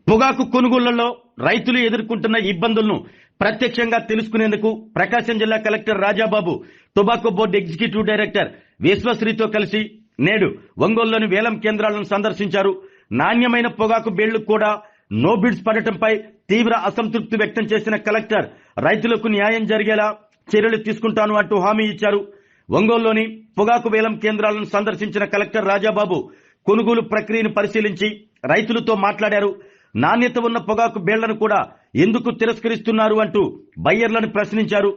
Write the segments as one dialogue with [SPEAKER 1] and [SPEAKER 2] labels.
[SPEAKER 1] పొగాకు కొనుగోళ్లలో రైతులు ఎదుర్కొంటున్న ఇబ్బందులను ప్రత్యక్షంగా తెలుసుకునేందుకు ప్రకాశం జిల్లా collector Rajababu tobacco board executive director విశ్వశ్రీతో కలిసి నేడు ఒంగోలులోని వేలం కేంద్రాలను సందర్శించారు. నాణ్యమైన పొగాకు బేళ్లకు కూడా నో బిడ్స్ పడటంపై తీవ్ర అసంతృప్తి వ్యక్తం చేసిన కలెక్టర్ రైతులకు న్యాయం జరిగేలా చర్యలు తీసుకుంటాను అంటూ హామీ ఇచ్చారు. ఒంగోలులోని పొగాకు వేలం కేంద్రాలను సందర్శించిన కలెక్టర్ రాజాబాబు కొనుగోలు ప్రక్రియను పరిశీలించి రైతులతో మాట్లాడారు. నాణ్యత ఉన్న పొగాకు బేళ్లను కూడా ఎందుకు తిరస్కరిస్తున్నారు అంటూ బయ్యర్లను ప్రశ్నించారు.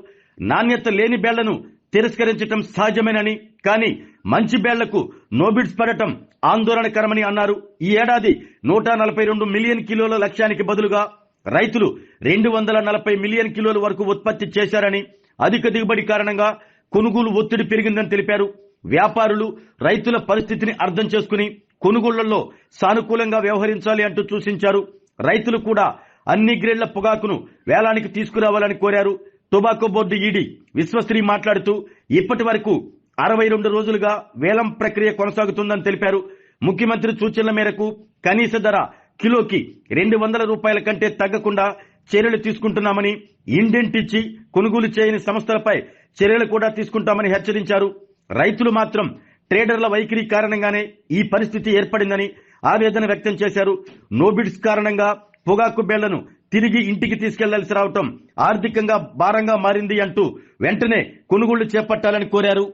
[SPEAKER 1] నాణ్యత లేని బేళ్లను తిరస్కరించడం సహజమేనని, కానీ మంచి బేళ్లకు నోబిడ్స్ పడటం ఆందోళనకరమని అన్నారు. ఈ ఏడాది 142 మిలియన్ కిలోల లక్ష్యానికి బదులుగా రైతులు 240 మిలియన్ కిలోల వరకు ఉత్పత్తి చేశారని, అధిక దిగుబడి కారణంగా కొనుగోలు ఒత్తిడి పెరిగిందని తెలిపారు. వ్యాపారులు రైతుల పరిస్థితిని అర్థం చేసుకుని కొనుగోళ్లలో సానుకూలంగా వ్యవహరించాలి అంటూ సూచించారు. రైతులు కూడా అన్ని గ్రేడ్ల పొగాకును వేలానికి తీసుకురావాలని కోరారు. టొబాకో బోర్డు ఈడీ విశ్వశ్రీ మాట్లాడుతూ ఇప్పటి వరకు 62 రోజులుగా వేలం ప్రక్రియ కొనసాగుతుందని తెలిపారు. ముఖ్యమంత్రి సూచనల మేరకు కనీస ధర కిలోకి 200 రూపాయల కంటే తగ్గకుండా చర్యలు తీసుకుంటున్నామని, ఇండెంట్ ఇచ్చి కొనుగోలు చేయని సంస్థలపై చర్యలు కూడా తీసుకుంటామని హెచ్చరించారు. రైతులు మాత్రం ట్రేడర్ల వైఖరి కారణంగానే ఈ పరిస్థితి ఏర్పడిందని ఆవేదన వ్యక్తం చేశారు. నోబిడ్స్ కారణంగా పొగాకు బేళ్లను తిరిగి ఇంటికి తీసుకెళ్లాల్సి రావటం ఆర్థికంగా భారంగా మారింది అంటూ వెంటనే కొనుగోళ్లు చేపట్టాలని కోరారు.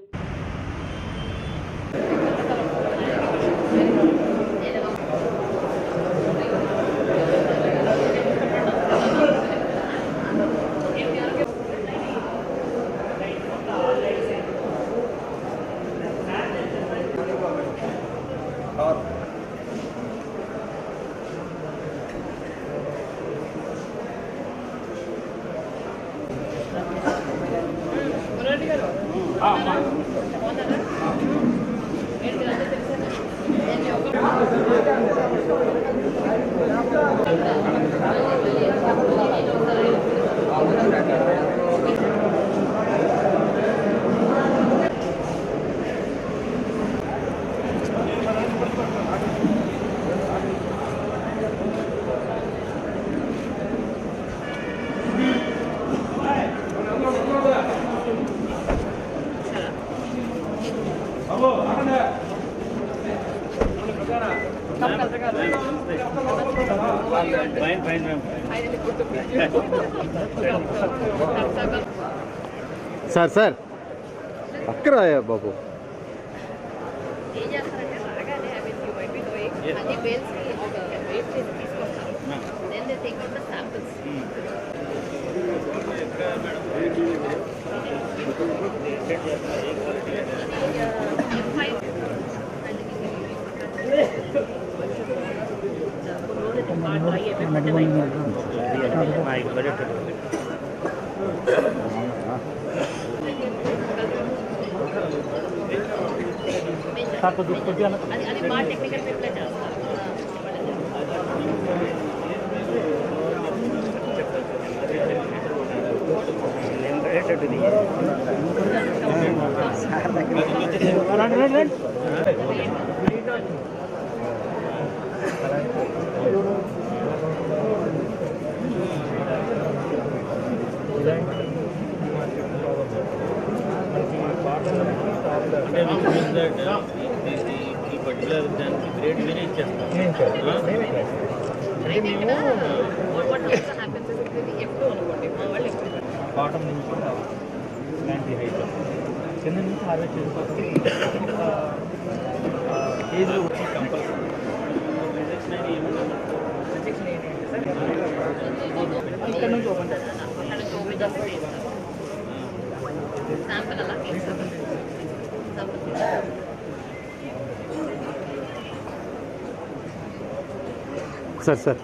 [SPEAKER 2] సార్ సార్ అక్కడ బాబు
[SPEAKER 3] ఏం చేస్తారంటే రాగానే అన్ని బేల్స్కి ఒక వెయిట్ చేసి తీసుకొస్తారు. Then they take out the samples. అది బాగా టెక్నికల్ రిప్లై చేస్తారు.
[SPEAKER 4] ఈ పర్టికులర్ దానికి గ్రేడ్ వేరే ఇచ్చేస్తాం. బాటం నుంచి ఇలాంటి హైట్ కింద నుంచి హార్వెస్ట్ చేసుకోవాలి. కేజీలో వచ్చి కంపల్సరీ రిజెక్షన్ ఏంటంటే సార్ ఇక్కడ నుంచి ఓపెన్ చేస్తాం.
[SPEAKER 3] శాంపుల్ అలా
[SPEAKER 2] sir sir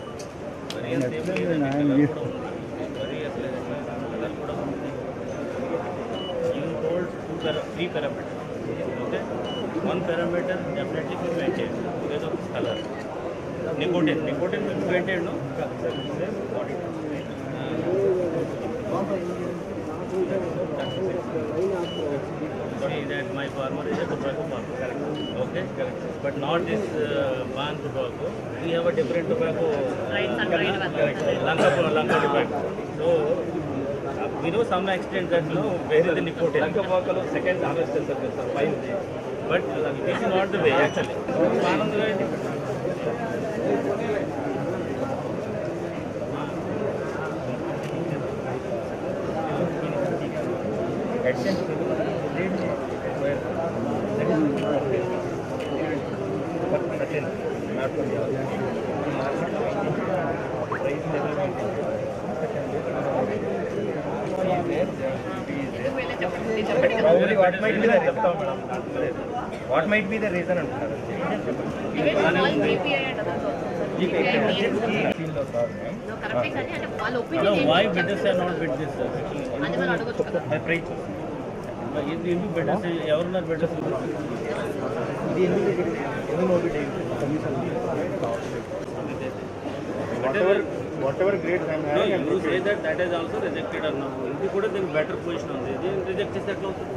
[SPEAKER 4] three parameters. Okay, one parameter definitely will maintain because of color. Nicotine will maintain, no? What it is. Sorry, that Correct. My farmer is a tobacco farmer. Correct. Okay. Correct. But not this ban tobacco. We have a different tobacco.
[SPEAKER 3] Rights and right one.
[SPEAKER 4] Lanka tobacco. So we know some extent that where is the nicotine. Lanka tobacco second harvest is fine. But this is not the way actually.
[SPEAKER 5] What might be the reason?
[SPEAKER 3] కరెక్టే కానీ అంటే వాళ్ళ
[SPEAKER 4] No,
[SPEAKER 3] opinion
[SPEAKER 4] why bidders are not bid this, sir?
[SPEAKER 3] అది మనం అడగొచ్చు కదా.
[SPEAKER 4] ఎందుకు bidders ఎవరున్నారు bidders?
[SPEAKER 5] Whatever grade I'm
[SPEAKER 4] No,
[SPEAKER 5] having,
[SPEAKER 4] you say that is also rejected or no? ఇది కూడా దీనికి బెటర్ పొజిషన్ ఉంది. ఇది రిజెక్ట్ చేస్తే ఎట్లా అవుతుంది?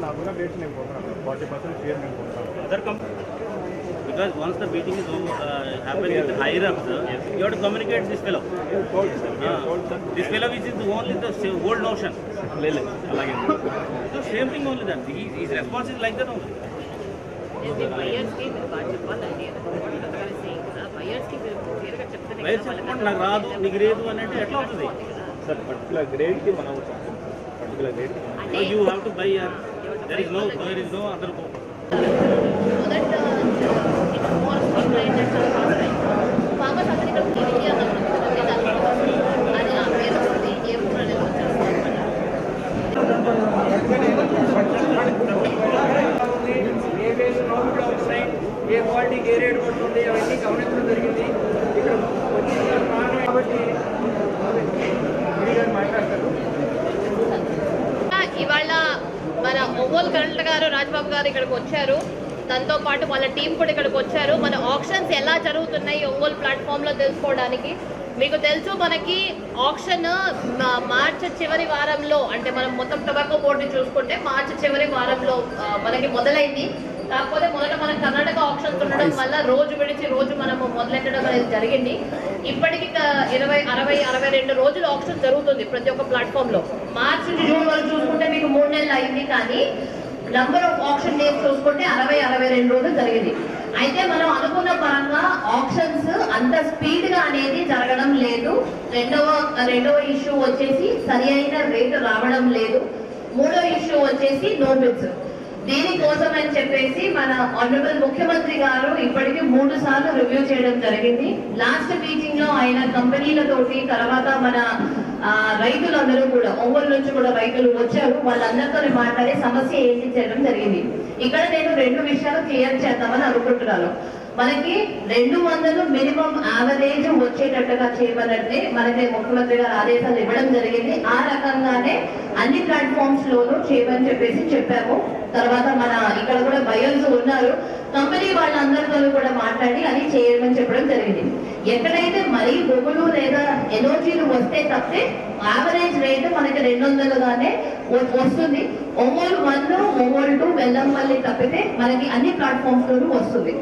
[SPEAKER 5] నాకున్న grades నేను పోతున్నాను 40% share నేను పోతున్నాను.
[SPEAKER 4] Other company. Because once the meeting is over, happens with higher ups, you have to communicate this fellow. This fellow is only the old notion. So same thing only that. His response is like that only.
[SPEAKER 3] బయర్స్కి మీరు బాగా చెప్పాలండి. బయర్స్కి మీరు క్లియర్గా చెప్తే
[SPEAKER 4] బయట చెప్పండి నాకు రాదు నీకు రేదు అని అంటే ఎట్లా అవుతుంది?
[SPEAKER 5] సార్ పర్టికులర్ గ్రేడ్కి మనం పర్టికులర్ గ్రేడ్కి
[SPEAKER 3] అంటే
[SPEAKER 4] you have to buy there is no other
[SPEAKER 3] మొదట మోర్ స్ట్రీమ్లైన్ ఫార్మర్స్ అందరూ ఇక్కడ టీవీ అన్నప్పుడు అది ఆ పేరు ఉంది ఏ ఊరు అనేది
[SPEAKER 6] ఏ క్వాలిటీకి ఏ రేట్ పడుతుంది అవన్నీ గమనించడం జరిగింది. ఇక్కడ కాబట్టి
[SPEAKER 3] ఇవాళ మన ఒంగోలు కరెంట్ గారు రాజబాబు గారు ఇక్కడికి వచ్చారు. దాంతో పాటు వాళ్ళ టీం కూడా ఇక్కడికి వచ్చారు. మన ఆప్షన్స్ ఎలా జరుగుతున్నాయి ఒంగోలు ప్లాట్ఫామ్లో తెలుసుకోవడానికి. మీకు తెలుసు మనకి ఆప్షన్ మార్చి చివరి వారంలో అంటే మనం మొత్తం టొబాకో బోర్డు చూసుకుంటే మార్చి చివరి వారంలో మనకి మొదలైంది. కాకపోతే మొదట మన కర్ణాటక ఆప్షన్స్ ఉండడం వల్ల రోజు విడిచి రోజు మనము మొదలెట్టడం అనేది జరిగింది. ఇప్పటికి 62 రోజులు ఆప్షన్ జరుగుతుంది ప్రతి ఒక్క ప్లాట్ఫామ్లో. మార్చి నుంచి జూన్ వరకు చూసుకుంటే మీకు 3 నెలలు అయింది. కానీ నంబర్ ఆఫ్ ఆప్షన్ డేస్ చూసుకుంటే 62 రోజులు జరిగింది. అయితే మనం అనుకున్న పరంగా ఆప్షన్స్ అంత స్పీడ్ గా అనేది జరగడం లేదు. రెండవ ఇష్యూ వచ్చేసి సరి అయిన రేటు రావడం లేదు. మూడో ఇష్యూ వచ్చేసి నో బిడ్స్. దీనికోసం అని చెప్పేసి మన ఆనరబుల్ ముఖ్యమంత్రి గారు ఇప్పటికీ 3 సార్లు రివ్యూ చేయడం జరిగింది. లాస్ట్ మీటింగ్ లో ఆయన కంపెనీలతోటి తర్వాత మన రైతులందరూ కూడా ఒంగోలు నుంచి కూడా రైతులు వచ్చారు. వాళ్ళందరితో మాట్లాడే సమస్య ఏంటి చేయడం జరిగింది. ఇక్కడ నేను 2 విషయాలు క్లియర్ చేద్దామని అనుకుంటున్నాను. మనకి 200 మినిమం యావరేజ్ వచ్చేటట్టుగా చేయమనంటే మనకి ముఖ్యమంత్రి గారు ఆదేశాలు ఇవ్వడం జరిగింది. ఆ రకంగానే అన్ని ప్లాట్ఫామ్స్ లోనూ చేయమని చెప్పేసి చెప్పాము. తర్వాత మన ఇక్కడ కూడా బయర్స్ ఉన్నారు. కంపెనీ వాళ్ళందరితో కూడా మాట్లాడి అది చేయమని చెప్పడం జరిగింది. ఎక్కడైతే మరీ బొగులు లేదా ఎనర్జీలు వస్తే తప్పితే యావరేజ్ రేట్ మనకి 200 గానే వస్తుంది. ఒంగోలు 1, ఒంగోలు 2, వెల్లంపల్లి తప్పితే మనకి అన్ని ప్లాట్ఫామ్స్ లోనూ వస్తుంది.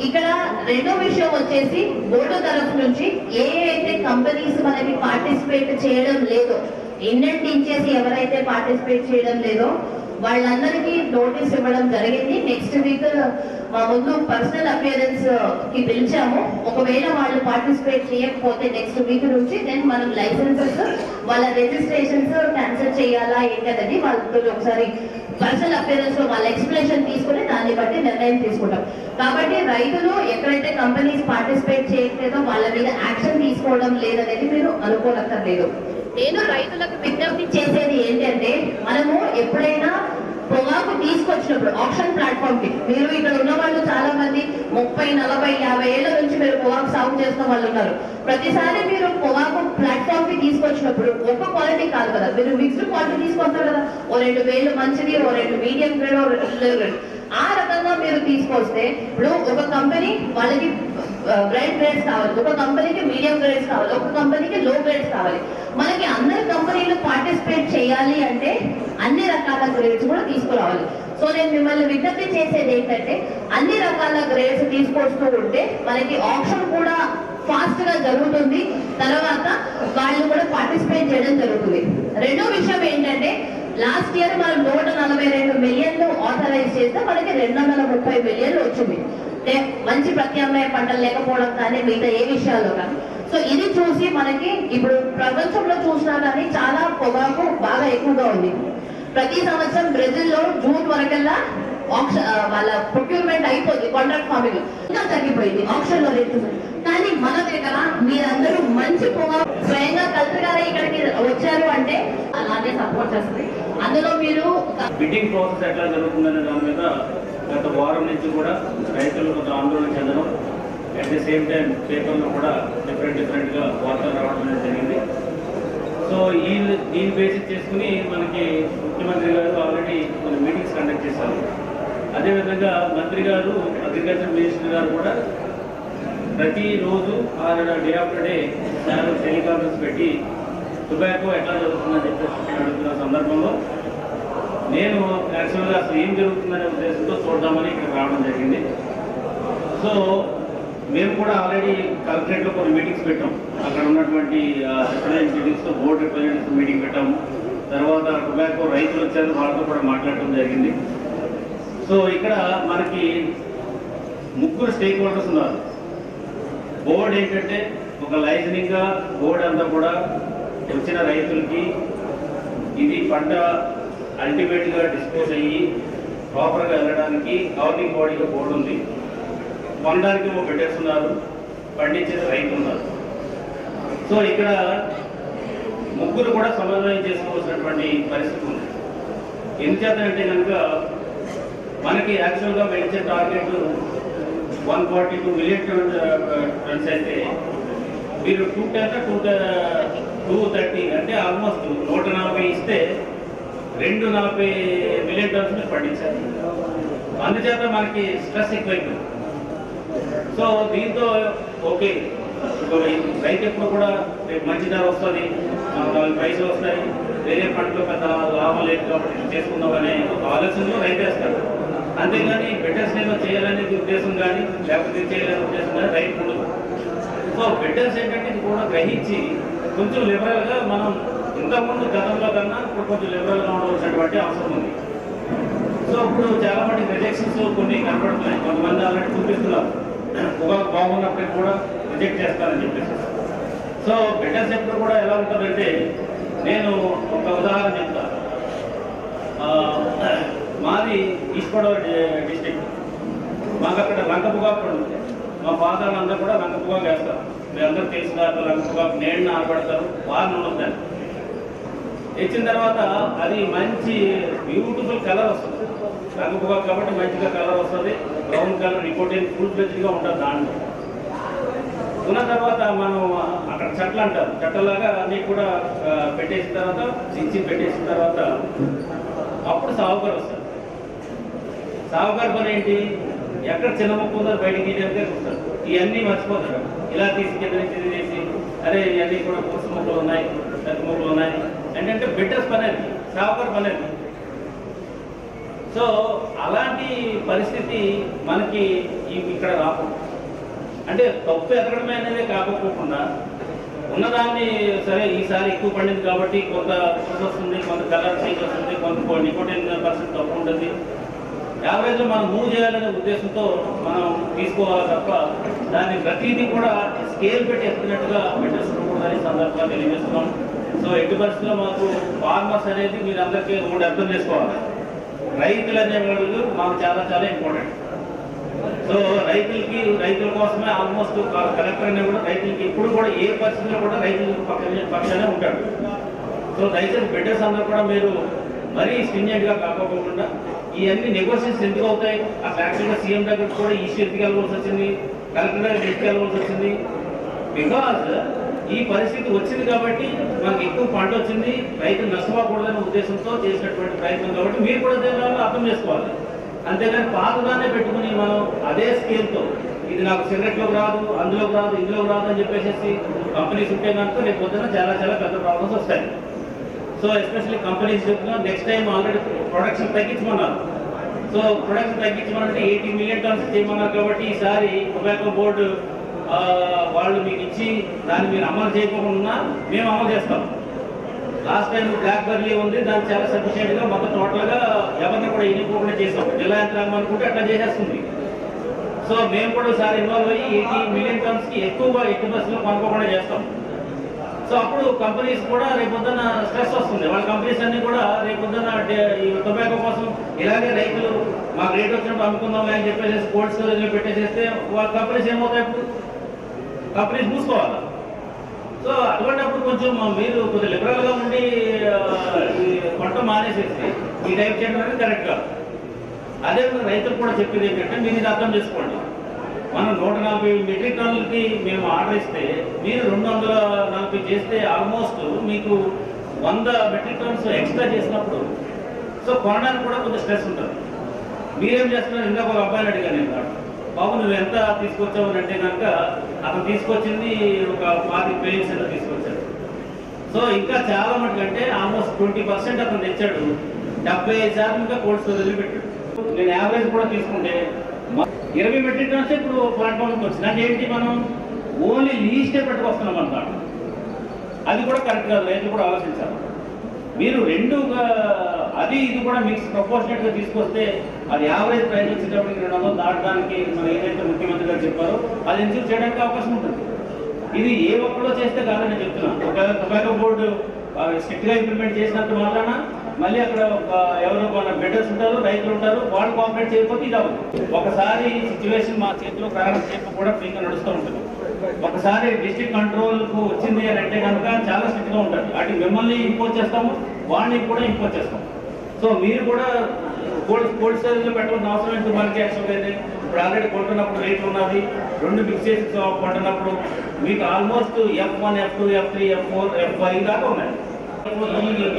[SPEAKER 3] ఇక్కడ రెండో విషయం వచ్చేసి బోర్డు తరఫు నుంచి ఏ అయితే కంపెనీస్ మనకి పార్టిసిపేట్ చేయడం లేదో, ఇండెంట్ ఇచ్చేసి ఎవరైతే పార్టిసిపేట్ చేయడం లేదో వాళ్ళందరికీ నోటీస్ ఇవ్వడం జరిగింది. నెక్స్ట్ వీక్ మా ముందు పర్సనల్ అపియరెన్స్ కి పిలిచాము. ఒకవేళ వాళ్ళు పార్టిసిపేట్ చేయకపోతే నెక్స్ట్ వీక్ నుంచి దెన్ మనం లైసెన్సెస్ వాళ్ళ రిజిస్ట్రేషన్స్ క్యాన్సిల్ చేయాలా ఏంటనేది వాళ్ళతో ఒకసారి పర్సనల్ అపియరెన్స్ లో వాళ్ళ ఎక్స్ప్లెనేషన్ తీసుకుని దాన్ని బట్టి నిర్ణయం తీసుకుంటాం. కాబట్టి రైతులు ఎక్కడైతే కంపెనీస్ పార్టిసిపేట్ చేయట్లేదో వాళ్ళ మీద యాక్షన్ తీసుకోవడం లేదనేది మీరు అనుకోనక్కర్లేదు. నేను రైతులకు విజ్ఞప్తి చేసేది ఏంటంటే మనము ఎప్పుడైనా పొగాకు తీసుకొచ్చినప్పుడు ఆప్షన్ ప్లాట్ఫామ్ కి మీరు ఇక్కడ ఉన్న వాళ్ళు చాలా మంది 30, 40, 50 ఏళ్ల నుంచి మీరు పొగాకు సాగు చేస్తున్న వాళ్ళు ఉన్నారు. ప్రతిసారి మీరు పొగాకు ప్లాట్ఫామ్ కి తీసుకొచ్చినప్పుడు ఒక క్వాలిటీ కాదు కదా, మీరు మిక్స్డ్ క్వాలిటీ తీసుకొస్తారు కదా. ఓ 2 వేలు మంచిది, ఓ 2 మీడియం గ్రేడ్, ఓ 2 గ్రేడ్ ఆ రకంగా మీరు తీసుకొస్తే ఇప్పుడు ఒక కంపెనీ వాళ్ళకి బ్రైట్ గ్రేడ్స్ కావాలి, ఒక కంపెనీకి మీడియం గ్రేడ్స్ కావాలి, ఒక కంపెనీకి లో గ్రేడ్స్ కావాలి. మనకి అందరి కంపెనీలు పార్టిసిపేట్ చేయాలి అంటే అన్ని రకాల గ్రేడ్స్ కూడా తీసుకురావాలి. సో నేను మిమ్మల్ని విజ్ఞప్తి చేసేది ఏంటంటే అన్ని రకాల గ్రేడ్స్ తీసుకొస్తూ ఉంటే మనకి ఆప్షన్ కూడా ఫాస్ట్ గా జరుగుతుంది, తర్వాత వాళ్ళు కూడా పార్టిసిపేట్ చేయడం జరుగుతుంది. రెండో విషయం ఏంటంటే లాస్ట్ ఇయర్ మనం 142 మిలియన్లు ఆథరైజ్ చేస్తే మనకి 230 మిలియన్లు వచ్చింది. అంటే మంచి ప్రత్యామ్నాయ పంటలు లేకపోవడం కానీ మిగతా ఏ విషయాల్లో కానీ. సో ఇది చూసి మనకి ఇప్పుడు ప్రపంచంలో చూసినా కానీ చాలా పొగాకు బాగా ఎక్కువగా ఉంది. ప్రతి సంవత్సరం బ్రెజిల్లో జూన్ వరకల్లా వాళ్ళ ప్రొక్యూర్మెంట్ అయిపోయింది, కాంట్రాక్ట్ ఫార్మింగ్ ఇంకా తగ్గిపోయింది, ఆప్షన్ లో రేట్లు. కానీ మన దగ్గర మీరందరూ మంచి పొగాకు స్వయంగా కలెక్టర్ గారే ఇక్కడికి వచ్చారు అంటే అలానే సపోర్ట్ చేస్తుంది. అందులో మీరు
[SPEAKER 4] బిడ్డింగ్ ప్రాసెస్ ఎట్లా జరుగుతుందనే దాని మీద గత వారం నుంచి కూడా రైతులు కొంత ఆందోళన చెందడం, అట్ ది సేమ్ టైం పేపర్లో కూడా డిఫరెంట్గా వార్తలు రావడం జరిగింది. సో దీన్ని బేసిస్ చేసుకుని మనకి ముఖ్యమంత్రి గారు ఆల్రెడీ మన మీటింగ్స్ కండక్ట్ చేశారు. అదేవిధంగా మంత్రి గారు, అగ్రికల్చర్ మినిస్టర్ గారు కూడా ప్రతిరోజు డే ఆఫ్టర్ డే టెలికాన్ఫరెన్స్ పెట్టి టొబాకో ఎట్లా జరుగుతుందని చెప్పేసి అడుగుతున్న సందర్భంలో నేను యాక్చువల్గా అసలు ఏం జరుగుతుందనే ఉద్దేశంతో చూద్దామని ఇక్కడ రావడం జరిగింది. సో మేము కూడా ఆల్రెడీ కలెక్టరేట్లో కొన్ని మీటింగ్స్ పెట్టాం. అక్కడ ఉన్నటువంటి రిప్రజెంటేటివ్స్తో బోర్డు రిప్రజెంటేటివ్స్ మీటింగ్ పెట్టాము. తర్వాత టొబాకో రైతులు వచ్చారు, వాళ్ళతో కూడా మాట్లాడటం జరిగింది. సో ఇక్కడ మనకి 3 స్టేక్ హోల్డర్స్ ఉన్నారు. బోర్డు ఏంటంటే ఒక లైసెన్సింగ్గా బోర్డు అంతా కూడా వచ్చిన రైతులకి ఇది పంట అల్టిమేట్గా డిస్పోజ్ అయ్యి ప్రాపర్గా వెళ్ళడానికి గవర్నింగ్ బాడీగా బోర్డు ఉంది. కొనడానికి ఒక బిడ్డర్స్ ఉన్నారు, పండించేది రైతు ఉన్నారు. సో ఇక్కడ 3 కూడా సమన్వయం చేసుకోవాల్సినటువంటి పరిస్థితి ఉంది. ఎందుచేత అంటే కనుక మనకి యాక్చువల్గా పెంచే టార్గెట్ 142 మిలియన్ టన్స్ అయితే మీరు 230 అంటే ఆల్మోస్ట్ 140 ఇస్తే 240 మిలియన్ టన్స్ మీరు పండించాలి. అందుచేత మనకి స్ట్రెస్ ఎక్కువైపోయింది. సో దీంతో ఓకే, రైతు ఎప్పుడు కూడా రేపు మంచి ధర వస్తుంది, 4 పైసలు వస్తాయి, వేరే పంటలో పెద్ద లాభం లేదు కాబట్టి చేసుకుందాం అనే ఒక ఆలోచనలో రైతు వేస్తాడు. అంతేగాని బెటర్స్ ఏదో చేయాలనే ఉద్దేశం కానీ లేకపోతే చేయాలనే ఉద్దేశం కానీ రైతు ఉండదు. సో బెటర్స్ ఏంటంటే ఇది కూడా గ్రహించి కొంచెం లిబరల్గా మనం ఇంతకుముందు గతంలో కన్నా ఇప్పుడు కొంచెం లిబరల్గా ఉండవలసినటువంటి అవసరం ఉంది. సో ఇప్పుడు చాలా మంది రిజెక్షన్స్ కొన్ని కనపడుతున్నాయి. కొంతమంది ఆల్రెడీ చూపిస్తున్నారు, పొగాకు బాగున్నప్పటికీ కూడా రిజెక్ట్ చేస్తారని చెప్పేసి. సో బెటర్స్ ఎప్పుడు కూడా ఎలా ఉంటుందంటే, నేను ఒక ఉదాహరణ చెప్తాను. మాది ఈస్ట్ గోదావరి డిస్ట్రిక్ట్. మాకు అక్కడ లంక పొగాకు ఉంటుంది. మా ఫాదర్లు అందరూ కూడా లంక పొగాకు వేస్తారు. మీరందరూ తెలిసిన లంక పొగాకు నేడున ఆడబడతారు, వారిని ఉండొద్దని తెచ్చిన తర్వాత అది మంచి బ్యూటిఫుల్ కలర్ వస్తుంది. లంక పొగాకు కాబట్టి మంచిగా కలర్ వస్తుంది, బ్రౌన్ కలర్, నికోటిన్ ఫుల్ ఫ్లెజ్డ్గా ఉంటుంది. దాంట్లో ఉన్న తర్వాత మనం అక్కడ చెట్లు అంటారు, చెట్లలాగా అన్నీ కూడా పెట్టేసిన తర్వాత చించి పెట్టేసిన తర్వాత అప్పుడు సాగుకారు వస్తారు. సాగుకారు పని ఏంటి, ఎక్కడ చిన్న మొక్క ఉందో బయటికి తీసేస్తే చూస్తారు. ఇవన్నీ మర్చిపోతారు. ఇలా తీసి కింద నుంచి తీసి అరే ఇవన్నీ కూడా పురుష మొక్కలు ఉన్నాయి, పెద్ద మొక్కలు ఉన్నాయి ఏంటంటే బెటర్స్ పని అది, సాగుకారు పని అది. సో అలాంటి పరిస్థితి మనకి ఇక్కడ రాకుండా, అంటే తప్పు ఎదగడమే అనేది కాకపోకుండా ఉన్నదాన్ని సరే ఈసారి ఎక్కువ పండింది కాబట్టి కొంత పురుష వస్తుంది, కొంత కలర్ చేంజ్ వస్తుంది, కొంత నికోటిన్ % తక్కువ ఉంటుంది. యావరేజ్లో మనం మూవ్ చేయాలనే ఉద్దేశంతో మనం తీసుకోవాలి తప్ప దాన్ని ప్రతిదీ కూడా స్కేల్ పెట్టి ఎత్తినట్టుగా పెట్టేసుకోకూడదని సందర్భంగా తెలియజేస్తున్నాం. సో ఎట్టి పరిస్థితుల్లో మాకు ఫార్మర్స్ అనేది మీరు అందరికీ ఒకటి అర్థం చేసుకోవాలి. రైతులు అనేవాళ్ళు మాకు చాలా చాలా ఇంపార్టెంట్. సో రైతుల కోసమే ఆల్మోస్ట్ కలెక్టర్ అనే కూడా రైతులకి ఎప్పుడు కూడా ఏ పరిస్థితుల్లో కూడా రైతుల పక్షానే ఉంటాడు. సో దయచేసి బిడ్డర్స్ అందరూ కూడా మీరు మరీ స్టింజెంట్గా కాకపోకుండా ఇవన్నీ నెగోషియేషన్స్ ఎందుకు అవుతాయి. అసలు యాక్చువల్గా సీఎం దగ్గర కూడా ఇష్యూ ఎత్తుకెళ్ళవలసి వచ్చింది, కలెక్టర్ దగ్గర ఎత్తుకెళ్ళవలసి వచ్చింది. బికాజ్ ఈ పరిస్థితి వచ్చింది కాబట్టి మనకి ఎక్కువ పంట వచ్చింది, రైతులు నష్టపోకూడదనే ఉద్దేశంతో చేసినటువంటి ప్రయత్నం కాబట్టి మీరు కూడా దీనివల్ల అర్థం చేసుకోవాలి. అంతేగాని పాతదాన్నే పెట్టుకుని మనం అదే స్కేల్తో ఇది నాకు సిగరెట్లోకి రాదు, అందులోకి రాదు, ఇందులోకి రాదు అని చెప్పేసి కంపెనీస్ ఉంటే కనుక రేపు పొద్దున చాలా చాలా పెద్ద ప్రాబ్లమ్స్ వస్తాయి. సో ఎస్పెషల్లీ కంపెనీస్ చెప్తున్నా నెక్స్ట్ టైం ఆల్రెడీ ప్రొడక్షన్ తగ్గించమన్నారు. సో ప్రొడక్షన్ తగ్గించమనంటే 80 మిలియన్ టన్స్ చేయమన్నారు. కాబట్టి ఈసారి టొబాకో బోర్డు వాళ్ళు మీకు ఇచ్చి దాన్ని మీరు అమలు చేయకుండా మేము అమలు చేస్తాం. లాస్ట్ టైం బ్లాక్ బెర్రీ ఉంది, దాన్ని చాలా సఫిషియెంట్గా మొత్తం టోటల్గా ఎవరిని కూడా ఎన్నుకోకుండా చేసాం. జిల్లా యంత్రాంగం అనుకుంటే అట్లా చేసేస్తుంది. సో మేము కూడా ఈసారి ఇన్వాల్వ్ అయ్యి 80 మిలియన్ టన్స్కి ఎక్కువగా ఎక్కువ బస్సులు కొనుక్కోకుండా చేస్తాం. సో అప్పుడు కంపెనీస్ కూడా రేపొద్దున స్ట్రెస్ వస్తుంది. వాళ్ళ కంపెనీస్ అన్ని కూడా రేపొద్దున ఈ టొబాకో కోసం ఇలాగే రైతులు మాకు రేట్ వచ్చినప్పుడు అమ్ముకుందాం అని చెప్పేసి కోల్డ్ స్టోరేజ్లో పెట్టేసేస్తే వాళ్ళ కంపెనీస్ ఏమవుతాయి, అప్పుడు కంపెనీస్ మూసుకోవాలి. సో అటువంటిప్పుడు కొంచెం మీరు కొద్దిగా లిబరల్గా ఉండి పంట మానేసేసి ఈ టైప్ చేయడం అనేది కరెక్ట్ కాదు. అదే రైతులు కూడా చెప్పేది ఏంటంటే మీరు ఇది అర్థం చేసుకోండి. మనం 140 మెట్రిక్ టన్నులకి మేము ఆర్డర్ ఇస్తే మీరు 240 చేస్తే ఆల్మోస్ట్ మీకు 100 మెట్రిక్ టన్స్ ఎక్స్ట్రా చేసినప్పుడు సో కొనడానికి కూడా కొంచెం స్ట్రెస్ ఉంటుంది. మీరేం చేస్తున్నారు? ఇందాక ఒక అబ్బాయిని అడిగాను నేను, బాబు నువ్వు ఎంత తీసుకొచ్చావు అని అంటే కనుక అతను తీసుకొచ్చింది ఒక 40 పేజెస్ ఏదో తీసుకొచ్చాడు. సో ఇంకా చాలా మటుకంటే ఆల్మోస్ట్ 20% అతను తెచ్చాడు. 75% ఇంకా కోల్డ్ స్టోరేజ్ పెట్టాడు. నేను యావరేజ్ కూడా తీసుకుంటే 20 మెట్రిక్ టన్స్ ఇప్పుడు ప్లాట్ఫామ్కి వచ్చింది. అంటే ఏంటి, మనం ఓన్లీ లీస్టే పెట్టుకొస్తున్నాం అన్నమాట. అది కూడా కరెక్ట్ కాదు, రైతులు కూడా ఆలోచించాలి. మీరు రెండుగా అది ఇది కూడా మిక్స్ ప్రపోర్షనేట్గా తీసుకొస్తే అది యావరేజ్ ప్రైస్ వచ్చేటప్పటికి 200 దాటడానికి మనం ఏదైతే ముఖ్యమంత్రి గారు చెప్పారో అది ఇన్సూర్ చేయడానికి అవకాశం ఉంటుంది. ఇది ఏ ఒక్కడో చేస్తే కాదని నేను చెప్తున్నాను. ఒక టొబాకో బోర్డు స్ట్రిక్ట్గా ఇంప్లిమెంట్ చేసినంత మాత్రాన మళ్ళీ అక్కడ ఎవరో మన బిడ్డర్స్ ఉంటారు, రైతులు ఉంటారు, వాళ్ళు కోఆపరేట్ చేయకపోతే ఇది అవ్వదు. ఒకసారి సిచ్యువేషన్ మా చేతిలో ప్రారంభ చేపు కూడా ఫ్రీగా నడుస్తూ ఉంటుంది. ఒకసారి డిస్ట్రిక్ట్ కంట్రోల్కు వచ్చింది అని అంటే కనుక చాలా స్ట్రిక్ట్గా ఉంటుంది. అటు మిమ్మల్ని ఇంపోజ్ చేస్తాము, వాడిని కూడా ఇంపోజ్ చేస్తాం. సో మీరు కూడా కోల్డ్ స్టోరేజ్లో పెట్టాల్సిన అవసరం ఏంటి మనకి యాక్చువల్గా అయితే ఇప్పుడు ఆల్రెడీ కొంటున్నప్పుడు రేట్లు ఉన్నది, 2 మిక్స్ చేసి కొంటున్నప్పుడు మీకు almost F1, F2, F3, F4, F5 దాకా ఉన్నాయి.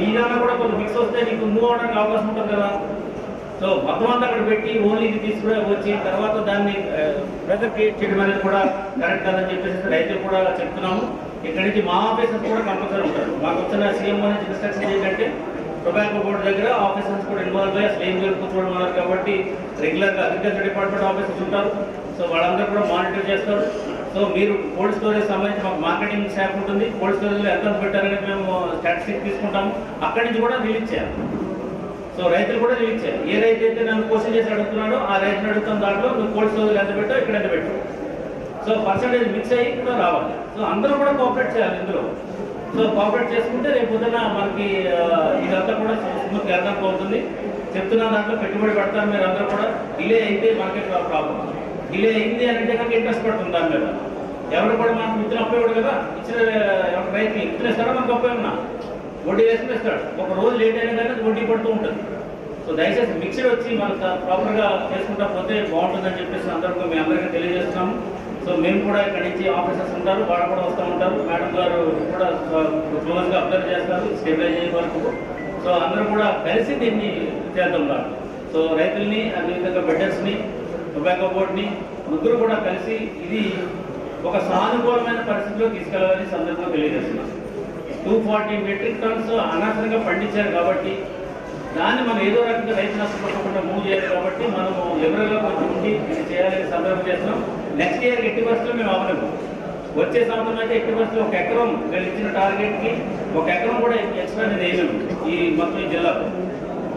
[SPEAKER 4] ఈ దాకా కూడా కొంచెం మిక్స్ వస్తే నీకు మూవ్ అవడానికి అవకాశం ఉంటుంది కదా. సో మొత్తం అంతా అక్కడ పెట్టి ఓన్లీ ఇది తీసుకుని వచ్చి తర్వాత దాన్ని ప్రెజర్ క్రియేట్ చేయడం అనేది కూడా కరెక్ట్ కాదని చెప్పేసి రైతులు కూడా చెప్తున్నాము. ఇక్కడి నుంచి మా ఆఫీసర్స్ కూడా కంపల్సరీ ఉంటారు. మాకు వచ్చిన సీఎం నుంచి ఇన్స్ట్రక్షన్ ఏంటంటే టొబాకో బోర్డు దగ్గర ఆఫీసర్స్ కూడా ఇన్వాల్వ్ అయ్యి అసలు ఏం జరుగుతుండడం ఉన్నారు కాబట్టి రెగ్యులర్గా అగ్రికల్చర్ డిపార్ట్మెంట్ ఆఫీసర్స్ ఉంటారు. సో వాళ్ళందరూ కూడా మానిటర్ చేస్తారు. సో మీరు కోల్డ్ స్టోరేజ్ సంబంధించి మాకు మార్కెటింగ్ స్టాఫ్ ఉంటుంది. కోల్డ్ స్టోరేజ్లో ఎంత పెట్టారని మేము స్టాటిస్టిక్స్ తీసుకుంటాము. అక్కడి నుంచి కూడా రిలీజ్ చేయాలి. సో రైతులు కూడా రిలీజ్ చేయాలి. ఏ రైతు అయితే నన్ను క్వశ్చన్ చేసి అడుగుతున్నాడో ఆ రైతుని అడుగుతున్న దాంట్లో నువ్వు కోల్డ్ స్టోరేజ్ ఎంత పెట్టావు, ఇక్కడ ఎంత పెట్టావు. సో పర్సంటేజ్ మిక్స్ అయ్యి కూడా రావాలి. సో అందరూ కూడా కోఆపరేట్ చేయాలి ఇందులో. సో కోఆపరేట్ చేసుకుంటే రేపు పొద్దున మనకి ఇదంతా కూడా స్మూత్గా అర్థం అవుతుంది. చెప్తున్న దాంట్లో పెట్టుబడి పెడతారు మీరు అందరూ కూడా. డిలే అయితే మనకి ప్రాబ్లం. డిలే అయింది అని అంటే కనుక ఇంట్రెస్ట్ పడుతుంది దాని మీద. ఎవరు కూడా మనకు ఇచ్చిన అప్పే కూడా కదా, ఇచ్చిన రైతుకి ఇచ్చిన ఇస్తాడో మనకు అప్పే ఉన్నా వడ్డీ వేసుకుని ఇస్తాడు. ఒక రోజు లేట్ అయినా కానీ వడ్డీ పడుతూ ఉంటుంది. సో దయచేసి మిక్స్డ్ వచ్చి మనకు ప్రాపర్గా చేసుకుంటా పోతే బాగుంటుందని చెప్పేసి అందరికీ మీ అందరికీ తెలియజేస్తున్నాము. సో మేము కూడా ఇక్కడ నుంచి ఆఫీసర్స్ ఉంటారు, వాళ్ళు కూడా వస్తూ ఉంటారు. మేడం గారు కూడా క్లోజ్గా అబ్జర్వ్ చేస్తారు స్టెబిలైజ్ అయ్యే వరకు. సో అందరూ కూడా కలిసి దీన్ని చేద్దాం. సో రైతుల్ని అదేవిధంగా బిడ్డర్స్ని టొబాకో బోర్డుని ముగ్గురు కూడా కలిసి ఇది ఒక సానుకూలమైన పరిస్థితిలో తీసుకెళ్లాలని సందర్భంగా తెలియజేస్తున్నాం. 240 మెట్రిక్ టన్స్ అనవసరంగా పండించారు కాబట్టి దాన్ని మనం ఏదో రకంగా రైతు నష్టపోకుండా మూవ్ చేయాలి కాబట్టి మనము లిబరల్గా కొంచెం ఉండి ఇది చేయాలని సందర్భం చేస్తున్నాం. నెక్స్ట్ ఇయర్ ఎట్టి బస్సులో మేము అవ్వలేము. వచ్చే సంవత్సరం అయితే ఎట్టి బస్సులో 1 ఎకరం వీళ్ళు ఇచ్చిన టార్గెట్కి 1 ఎకరం కూడా ఎక్స్ట్రా అనేది వేయలేము ఈ మొత్తం ఈ జిల్లాకు.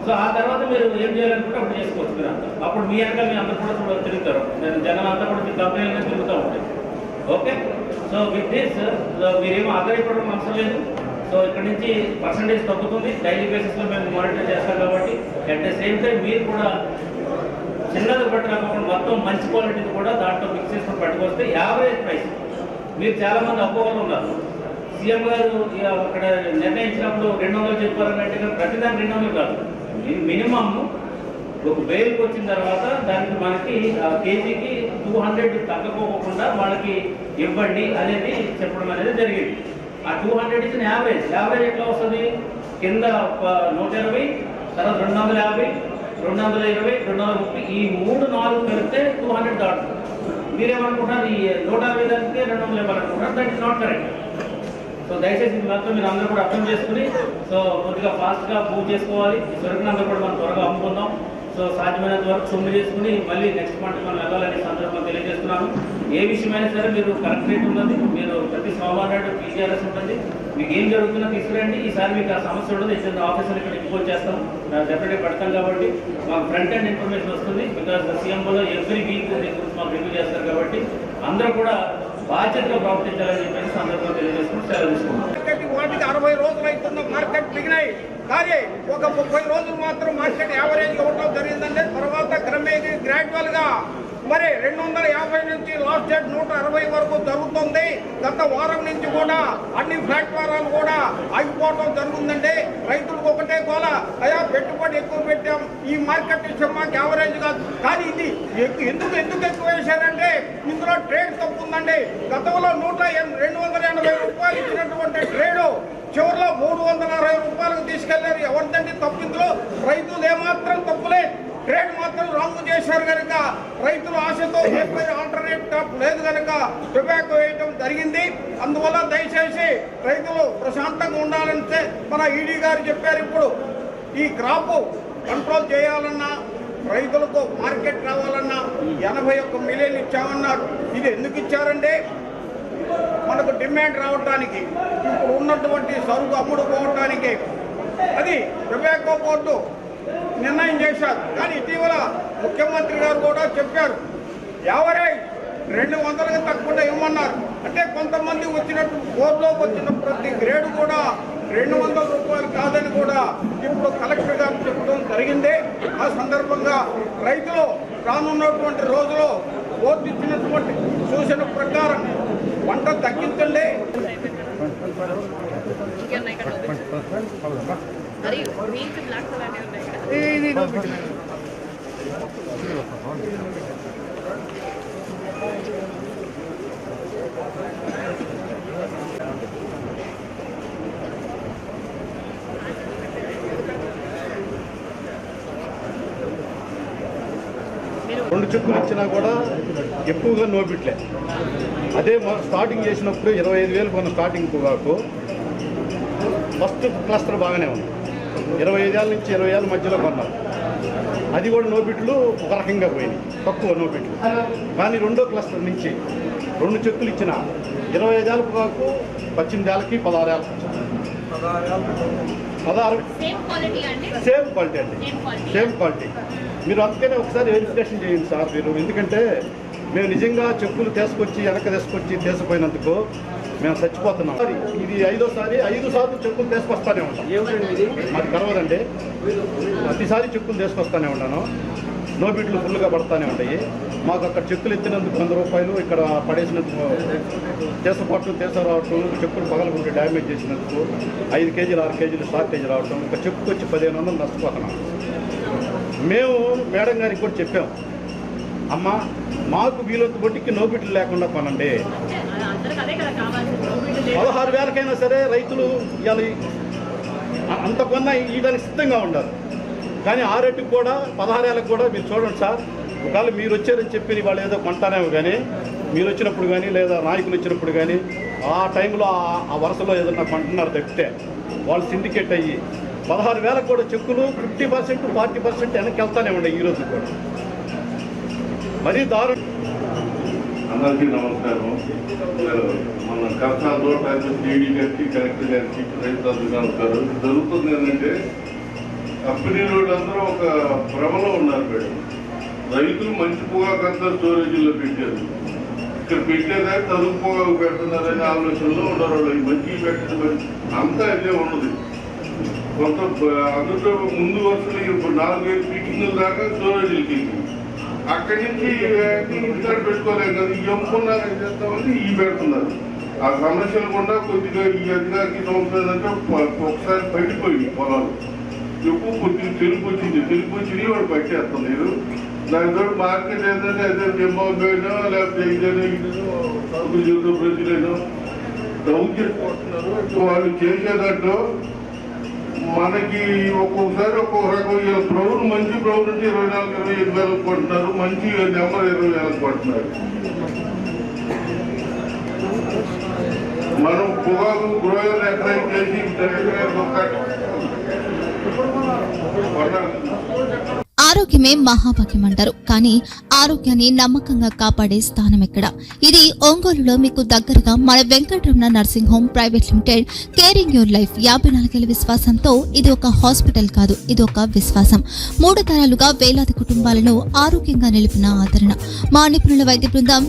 [SPEAKER 4] సో ఆ తర్వాత మీరు ఏం చేయాలనుకుంటే అప్పుడు చేసుకోవచ్చు. మీరు అంతా అప్పుడు మీ వెనక మీ అందరూ కూడా తిరుగుతారు. జనాలు అంతా కూడా మీ కంపెనీలు తిరుగుతూ ఉంటాయి. ఓకే. సో విత్ దిస్ మీరేమో ఆధారపడడం అవసరం లేదు. సో ఇక్కడ నుంచి పర్సంటేజ్ తగ్గుతుంది. డైలీ బేసిస్లో మేము మానిటర్ చేస్తాం కాబట్టి అట్ ద సేమ్ టైం మీరు కూడా చిన్నది పట్టుకోకుండా మొత్తం మంచి క్వాలిటీది కూడా దాంట్లో మిక్స్ చేసుకొని పట్టుకొస్తే యావరేజ్ ప్రైస్. మీరు చాలామంది అపోహలు ఉన్నారు. సీఎం గారు అక్కడ నిర్ణయించినప్పుడు 200 చెప్పారన్నట్టుగా ప్రతిదానికి 200 కాదు. మినిమం ఒక బేల్కి వచ్చిన తర్వాత దానికి మనకి కేజీకి 200 తగ్గకోకుండా వాళ్ళకి ఇవ్వండి అనేది చెప్పడం అనేది జరిగింది. ఆ 200 ఇచ్చిన యావరేజ్ ఎట్లా వస్తుంది? కింద 120, తర్వాత 250, 220, 230 ఈ 3-4 కలిపితే 200 దాటుతుంది. మీరేమనుకుంటున్నారు ఈ 160 దాటితే 200 ఇవ్వాలనుకుంటున్నారు. That is not correct. So దయచేసి ఇది మాత్రం మీరు అందరూ కూడా అర్థం చేసుకుని సో కొద్దిగా ఫాస్ట్గా మూవ్ చేసుకోవాలి. సరుకునంతా కూడా మనం త్వరగా అమ్ముకుందాం. సో సాధ్యమైనంత వరకు సొమ్ము చేసుకుని మళ్ళీ నెక్స్ట్ మంత్ మనం వెళ్ళాలని సందర్భంగా తెలియజేస్తున్నాను. ఏ విషయమైనా సరే మీరు కలెక్టరేట్ ఉన్నది, మీరు ప్రతి సోమవారం పీజీఆర్ఎస్ ఉంటుంది, మీకు ఏం జరుగుతుందో తీసుకురండి. ఈసారి మీకు ఆ సమస్య ఉండదు. ఇచ్చిన ఆఫీసర్ ఇక్కడ ఇంపోజ్ చేస్తాం, డెఫినెట్గా పెడతాం. కాబట్టి మాకు ఫ్రంట్ అండ్ ఇన్ఫర్మేషన్ వస్తుంది. బికాస్ సీఎంఓలో ఎవ్రీ వీక్ దీని గురించి మాకు రివ్యూ చేస్తారు. కాబట్టి అందరూ కూడా బాధ్యతగా ప్రవర్తించాలని చెప్పేసి సందర్భంగా తెలియజేసుకుని సెలవు తీసుకుంటాం.
[SPEAKER 6] వాటికి 60 రోజులు అవుతున్న మార్కెట్ మిగిలినాయి, కానీ ఒక 30 రోజులు మాత్రం మార్కెట్ యావరేజ్గా ఉండడం జరిగిందంటే తర్వాత క్రమేణా గ్రాడ్యువల్గా మరి 250 నుంచి లాస్ట్ డేట్ 160 వరకు జరుగుతుంది. గత వారం నుంచి కూడా అన్ని ప్లాట్ఫారాలు కూడా ఆగిపోవడం జరుగుతుందండి. రైతులకు ఒకటే గోల, అయ్యా పెట్టుబడి ఎక్కువ పెట్టాం, ఈ మార్కెట్ విషయం మాకు యావరేజ్ కాదు. కానీ ఇది ఎందుకు ఎక్కువ వేశారంటే ఇందులో ట్రేడ్ తప్పు ఉందండి. గతంలో 280 రూపాయలు ఇచ్చినటువంటి ట్రేడు చివరిలో 360 రూపాయలకు తీసుకెళ్లారు. ఎవరిదండి తప్పు ఇందులో? రైతులు ఏమాత్రం తప్పులేదు, ట్రేడ్ మాత్రం రాంగ్ చేశారు కనుక రైతులు ఆశతో ఆల్టర్నేట్ టాప్ లేదు కనుక టొబాకో వేయడం జరిగింది. అందువల్ల దయచేసి రైతులు ప్రశాంతంగా ఉండాలంటే మన ఈడీ గారు చెప్పారు. ఇప్పుడు ఈ క్రాప్ కంట్రోల్ చేయాలన్నా రైతులకు మార్కెట్ రావాలన్నా 81 మిలియన్ ఇచ్చామన్నారు. ఇది ఎందుకు ఇచ్చారంటే మనకు డిమాండ్ రావడానికి, ఇప్పుడు ఉన్నటువంటి సరుకు అమ్ముడుకోవటానికి. అది టొబాకో బోర్డు నిర్ణయం చేశారు. కానీ ఇటీవల ముఖ్యమంత్రి గారు కూడా చెప్పారు, యావరేజ్ 200కి తక్కువ ఇవ్వమన్నారు. అంటే కొంతమంది వచ్చినట్టు బోర్డులో వచ్చిన ప్రతి గ్రేడ్ కూడా 200 రూపాయలు కాదని కూడా ఇప్పుడు కలెక్టర్ గారు చెప్పడం జరిగింది. ఆ సందర్భంగా రైతులు రానున్నటువంటి రోజులో బోర్డు ఇచ్చినటువంటి సూచన ప్రకారం పంట తగ్గించండి.
[SPEAKER 5] రెండు చెక్కులు ఇచ్చినా కూడా ఎక్కువగా నోబిట్లే. అదే స్టార్టింగ్ చేసినప్పుడు 25,000 కొన్న స్టార్టింగ్ పొగాకు ఫస్ట్ క్లస్టర్ బాగానే ఉంది. 25,000 నుంచి 20,000 మధ్యలో కొన్నారు. అది కూడా నోబిట్లు ఒక రకంగా పోయినాయి, తక్కువ నోబిట్లు. కానీ రెండో క్లస్టర్ నుంచి 2 చెక్కులు ఇచ్చిన 25,000 పొగాకు 18,000కి 16,000 సేమ్ క్వాలిటీ అండి, సేమ్ క్వాలిటీ. మీరు అందుకనే ఒకసారి వెరిఫికేషన్ చేయండి సార్ మీరు. ఎందుకంటే మేము నిజంగా చెప్పులు తీసుకొచ్చి తీసుకుపోయినందుకు మేము చచ్చిపోతున్నాం. ఇది 5వ సారి, 5 సార్లు చెప్పులు తీసుకొస్తానే ఉంటాం. మాకు కరవదండి, ప్రతిసారి చెప్పులు తీసుకొస్తానే ఉంటాను. నోబిట్లు ఫుల్గా పడతానే ఉంటాయి. మాకు అక్కడ చెక్కులు ఎత్తినందుకు 100 రూపాయలు, ఇక్కడ పడేసినందుకు తీసుకురావటం, చెప్పులు పగలకుంటే డ్యామేజ్ చేసినందుకు 5 కేజీలు 6 కేజీలు షార్టేజ్ రావటం, ఒక చెప్పుకు వచ్చి 1500 నష్టపోతున్నాం. మేము మేడం గారికి కూడా చెప్పాం, అమ్మ మాకు వీలొద్దు బొట్టికి నోబిట్లు లేకుండా కొనండి. 16,000కైనా సరే రైతులు ఇవాళ అంత కొన్నా ఇవ్వడానికి సిద్ధంగా ఉండాలి. కానీ ఆ రేటుకు కూడా 16,000కు కూడా మీరు చూడండి సార్. ఒకవేళ మీరు వచ్చారని చెప్పి వాళ్ళు ఏదో కొంటానేమో, కానీ మీరు వచ్చినప్పుడు కానీ లేదా నాయకులు వచ్చినప్పుడు కానీ ఆ టైంలో ఆ వరుసలో ఏదన్నా కొంటున్నారు తప్పితే వాళ్ళు సిండికేట్ అయ్యి 16,000కు కూడా చెక్కులు 50%, 40% వెనక్కి వెళ్తానే ఉండే ఈ రోజు కూడా. మరీ దారుణం.
[SPEAKER 7] అందరికీ నమస్కారం. మన కష్టాలు డీడీ గారికి, కలెక్టర్ గారికి, రైతులందరికీ నమస్కారం. జరుగుతుంది ఏంటంటే కంపెనీ వాళ్ళందరూ ఒక భ్రమలో ఉన్నారు మేడం. రైతులు మంచి పొగాకంతా స్టోరేజీలో పెట్టారు, ఇక్కడ పెట్టేదా తరుగు పొగాకు పెడుతున్నారనే ఆలోచనలో ఉన్నారు వాళ్ళు. మంచి పెట్టడం అంతా ఇదే ఉన్నది. కొంత అందులో ముందు వరుసలు 4,000 పీకింగ్ల దాకా స్టోరేజీలకి అక్కడి నుంచి ఇక్కడ పెట్టుకోలేం కదా, ఈ అమ్ముకున్నారు ఏం చేస్తామని ఈ పెడుతున్నారు. ఆ సమస్యలు కూడా కొద్దిగా ఈ అధికారికి సంవత్సరాలంటే ఒకసారి పడిపోయింది పొలాలు. ఎక్కువ కొద్దిగా తెలుపు వచ్చింది వాడు పట్టేస్తున్నారు. దానితో మార్కెట్ ఏంటంటే అదే జంబాయినో లేకపోతే ఇదేనో ప్రజలేనో డౌన్ చేసుకుంటున్నారు. వాళ్ళు చేసేదాంట్లో మనకి ఒక్కొక్కసారి ఒక్కొక్క రకం బ్రౌన్ మంచి బ్రౌన్ నుంచి 24-25 కొంటున్నారు, మంచి నెంబర్ 20,000 కొంటున్నారు. మనం పొగాకు గ్రోయర్ ఎకరైజ్ చేసి
[SPEAKER 8] ఆరోగ్యమే మహాభాగ్యం అంటారు, కానీ ఆరోగ్యాన్ని నమ్మకంగా కాపాడే స్థానం ఎక్కడ? ఇది ఒంగోలులో మీకు దగ్గరగా మన Venkataramana nursing home private limited. Caring your life 54 ఏళ్ల విశ్వాసంతో ఇది ఒక హాస్పిటల్ కాదు, ఇది ఒక విశ్వాసం. 3 తరాలుగా వేలాది కుటుంబాలను ఆరోగ్యంగా నిలిపిన ఆదరణ. మా నిపుణుల వైద్య బృందం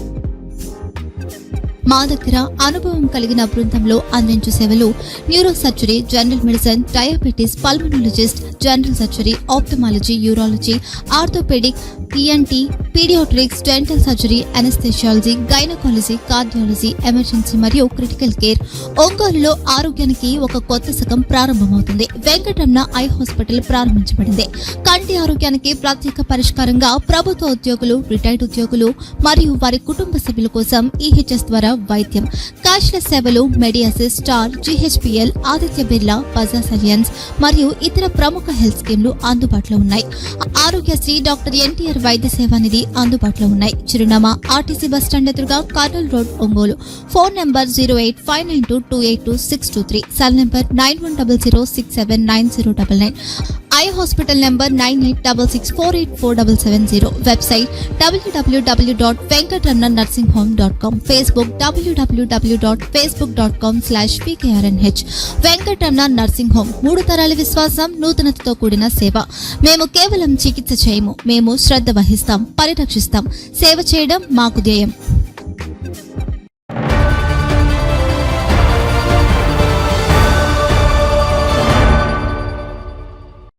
[SPEAKER 8] మా దగ్గర అనుభవం కలిగిన బృందంలో అందించే సేవలు neuro surgery, general medicine, diabetes, pulmonologist, general surgery, ophthalmology, urology, orthopaedic, ENT, paediatrics, dental surgery, anaesthesiology, gynaecology, cardiology, emergency మరియు క్రిటికల్ కేర్. ఒంగోలులో ఆరోగ్యానికి ఒక కొత్త శకం ప్రారంభమవుతుంది. వెంకటరమణ ఐ హాస్పిటల్ ప్రారంభించబడింది. కంటి ఆరోగ్యానికి ప్రత్యేక పరిష్కారంగా ప్రభుత్వ ఉద్యోగులు, రిటైర్డ్ ఉద్యోగులు మరియు వారి కుటుంబ సభ్యుల కోసం EHS ద్వారా వైద్యం, క్యాష్లెస్ సేవలు, Medi Assist, Star, GHPL, Aditya Birla, Bajaj Allianz మరియు ఇతర ప్రముఖ హెల్త్ స్కీమ్లు అందుబాటులో ఉన్నాయి. ఆరోగ్యశ్రీ, డాక్టర్ NTR వైద్య సేవా నిధి అందుబాటులో ఉన్నాయి. చిరునామా RTC బస్టాండ్ ఎదురుగా, Kurnool road, Ongole. Phone number 08592282623, cell number 9100679099, eye hospital number 9866484770, website www.venkatramanarsinghome.com, Facebook www.facebook.com/VKRNH. Venkataramana nursing home, 3 తరాల విశ్వాసం, నూతనతతో కూడిన సేవ. మేము కేవలం చికిత్స చేయము, మేము శ్రద్ధ వహిస్తాం, పరిరక్షిస్తాం. సేవ చేయడం మాకు ధ్యేయం.